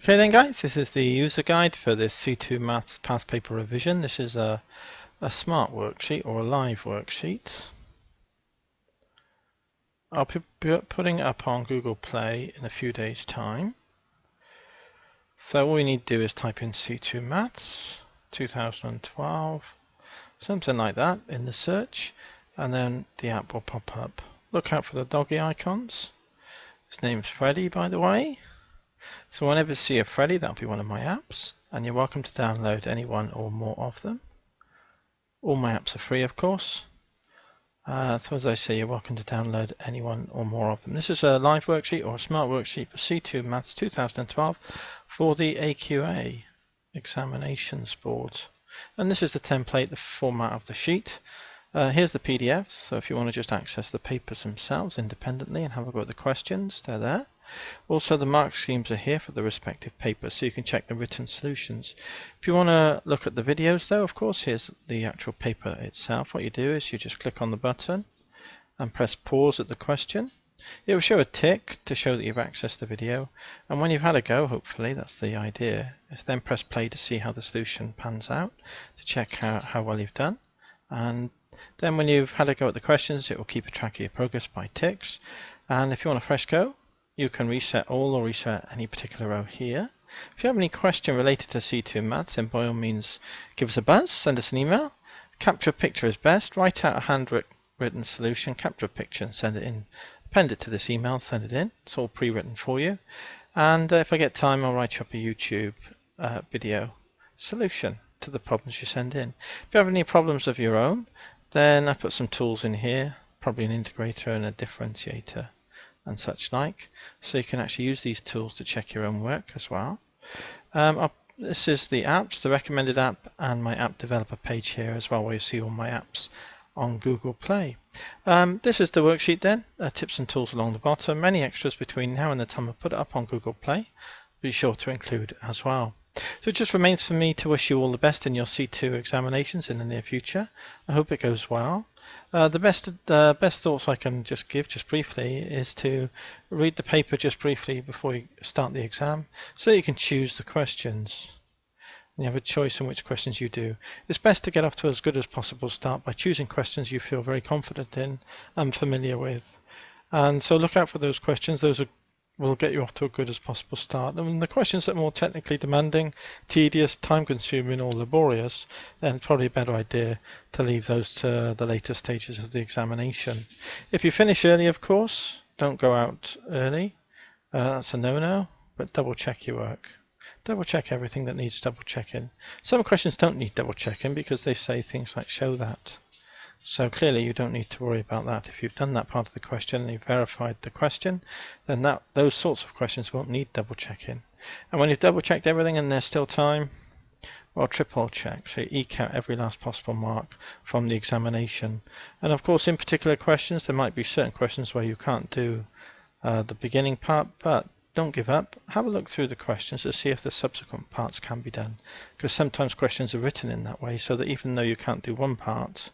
Okay then guys, this is the user guide for this C2 Maths past paper revision. This is a smart worksheet or a live worksheet. I'll be putting it up on Google Play in a few days time. So all we need to do is type in C2 Maths 2012, something like that in the search, and then the app will pop up. Look out for the doggy icons. His name's Freddy, by the way. So whenever you see a Freddy, that'll be one of my apps, and you're welcome to download any one or more of them. All my apps are free, of course. So as I say, you're welcome to download any one or more of them. This is a live worksheet or a smart worksheet for C2 Maths 2012 for the AQA examinations board. And this is the template, the format of the sheet. Here's the PDFs, so if you want to just access the papers themselves independently and have a go at the questions, they're there. Also, the mark schemes are here for the respective papers, so you can check the written solutions. If you want to look at the videos though, of course, here's the actual paper itself. What you do is you just click on the button and press pause at the question. It will show a tick to show that you've accessed the video, and when you've had a go, hopefully, that's the idea, is then press play to see how the solution pans out, to check how well you've done. And then when you've had a go at the questions, it will keep a track of your progress by ticks. And if you want a fresh go, you can reset all or reset any particular row here. If you have any question related to C2 Maths, then by all means give us a buzz, send us an email. Capture a picture is best. Write out a handwritten solution, capture a picture and send it in. Append it to this email, send it in. It's all pre-written for you. And if I get time, I'll write you up a YouTube video solution to the problems you send in. If you have any problems of your own, then I put some tools in here, probably an integrator and a differentiator and such like, so you can actually use these tools to check your own work as well. This is the apps, the recommended app, and my app developer page here as well, where you see all my apps on Google Play. This is the worksheet then, tips and tools along the bottom, many extras between now and the time I put it up on Google Play. Be sure to include as well. So it just remains for me to wish you all the best in your C2 examinations in the near future. I hope it goes well. The best thoughts I can just give just briefly is to read the paper just briefly before you start the exam, so you can choose the questions. You have a choice in which questions you do. It's best to get off to as good as possible start by choosing questions you feel very confident in and familiar with. And so look out for those questions. Those will get you off to a good as possible start. And the questions that are more technically demanding, tedious, time-consuming or laborious, then probably a better idea to leave those to the later stages of the examination. If you finish early, of course, don't go out early. That's a no-no, but double check your work. Double check everything that needs double checking. Some questions don't need double checking because they say things like show that. So clearly you don't need to worry about that. If you've done that part of the question and you've verified the question, then those sorts of questions won't need double checking. And when you've double checked everything and there's still time, well, triple check. So you eke out every last possible mark from the examination. And of course, in particular questions, there might be certain questions where you can't do the beginning part, but don't give up. Have a look through the questions to see if the subsequent parts can be done. Because sometimes questions are written in that way so that even though you can't do one part,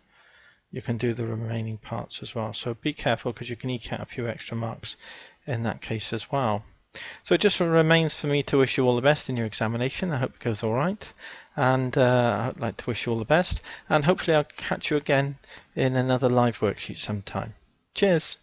you can do the remaining parts as well. So be careful because you can eke out a few extra marks in that case as well. So it just remains for me to wish you all the best in your examination. I hope it goes all right. And I'd like to wish you all the best. And hopefully I'll catch you again in another live worksheet sometime. Cheers.